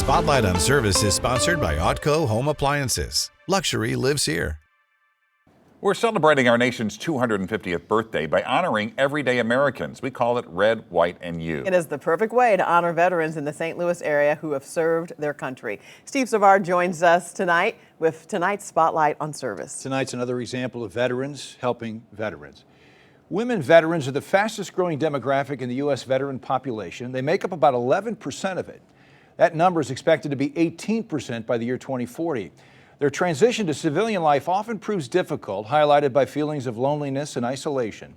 Spotlight on Service is sponsored by Otco Home Appliances. Luxury lives here. We're celebrating our nation's 250th birthday by honoring everyday Americans. We call it Red, White, and You. It is the perfect way to honor veterans in the St. Louis area who have served their country. Steve Savard joins us tonight with tonight's Spotlight on Service. Tonight's another example of veterans helping veterans. Women veterans are the fastest growing demographic in the U.S. veteran population. They make up about 11% of it. That number is expected to be 18% by the year 2040. Their transition to civilian life often proves difficult, highlighted by feelings of loneliness and isolation.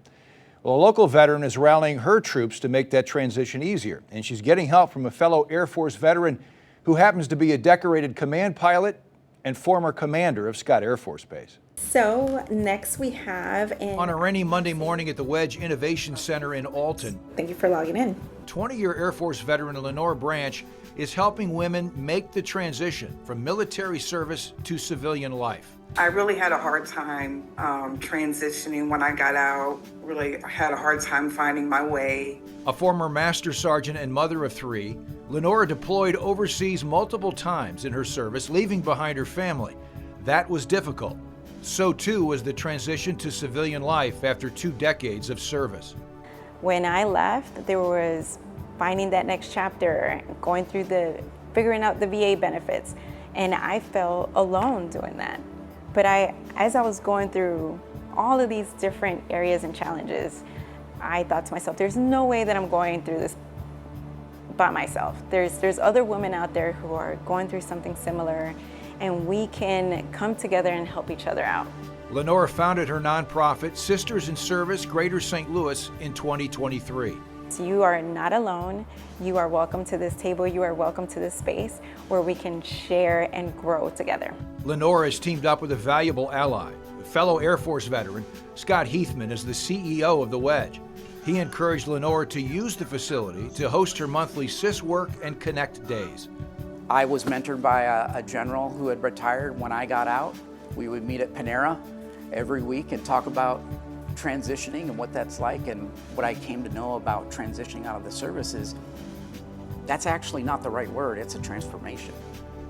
Well, a local veteran is rallying her troops to make that transition easier, and she's getting help from a fellow Air Force veteran who happens to be a decorated command pilot and former commander of Scott Air Force Base. So next we have On a rainy Monday morning at the Wedge Innovation Center in Alton. Thank you for logging in. 20-year Air Force veteran Lenore Branch is helping women make the transition from military service to civilian life. I really had a hard time transitioning when I got out. Really had a hard time finding my way. A former master sergeant and mother of three, Lenora deployed overseas multiple times in her service, leaving behind her family. That was difficult. So too was the transition to civilian life after 2 decades of service. When I left, there was finding that next chapter, going through figuring out the VA benefits, and I felt alone doing that. But as I was going through all of these different areas and challenges, I thought to myself, there's no way that I'm going through this by myself. There's other women out there who are going through something similar, and we can come together and help each other out. Lenora founded her nonprofit, Sisters in Service Greater St. Louis, in 2023. So you are not alone. You are welcome to this table. You are welcome to this space where we can share and grow together. Lenora has teamed up with a valuable ally. A fellow Air Force veteran, Scott Heathman, is the CEO of the Wedge. He encouraged Lenora to use the facility to host her monthly Sis Work and Connect days. I was mentored by a general who had retired when I got out. We would meet at Panera every week and talk about transitioning and what that's like. And what I came to know about transitioning out of the service is that's actually not the right word, it's a transformation.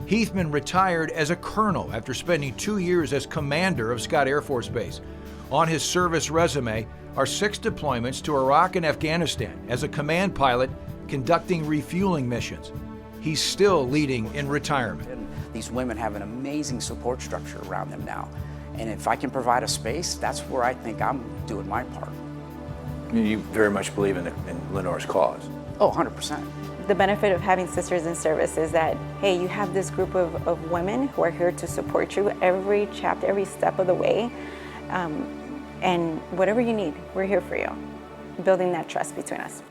Heathman retired as a colonel after spending 2 years as commander of Scott Air Force Base. On his service resume are 6 deployments to Iraq and Afghanistan as a command pilot conducting refueling missions. He's still leading in retirement. And these women have an amazing support structure around them now. And if I can provide a space, that's where I think I'm doing my part. You very much believe in Lenore's cause. Oh, 100%. The benefit of having Sisters in Service is that, hey, you have this group of women who are here to support you every chapter, every step of the way. And whatever you need, we're here for you. Building that trust between us.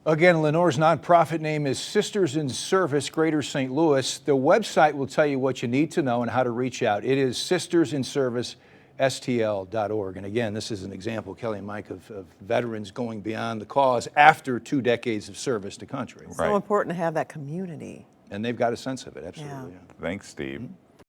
Again, Lenore's nonprofit name is Sisters in Service Greater St. Louis. The website will tell you what you need to know and how to reach out. It is sistersinservicestl.org. And again, this is an example, Kelly and Mike, of veterans going beyond the cause after 2 decades of service to country. It's so important to have that community. And they've got a sense of it, absolutely. Yeah. Thanks, Steve.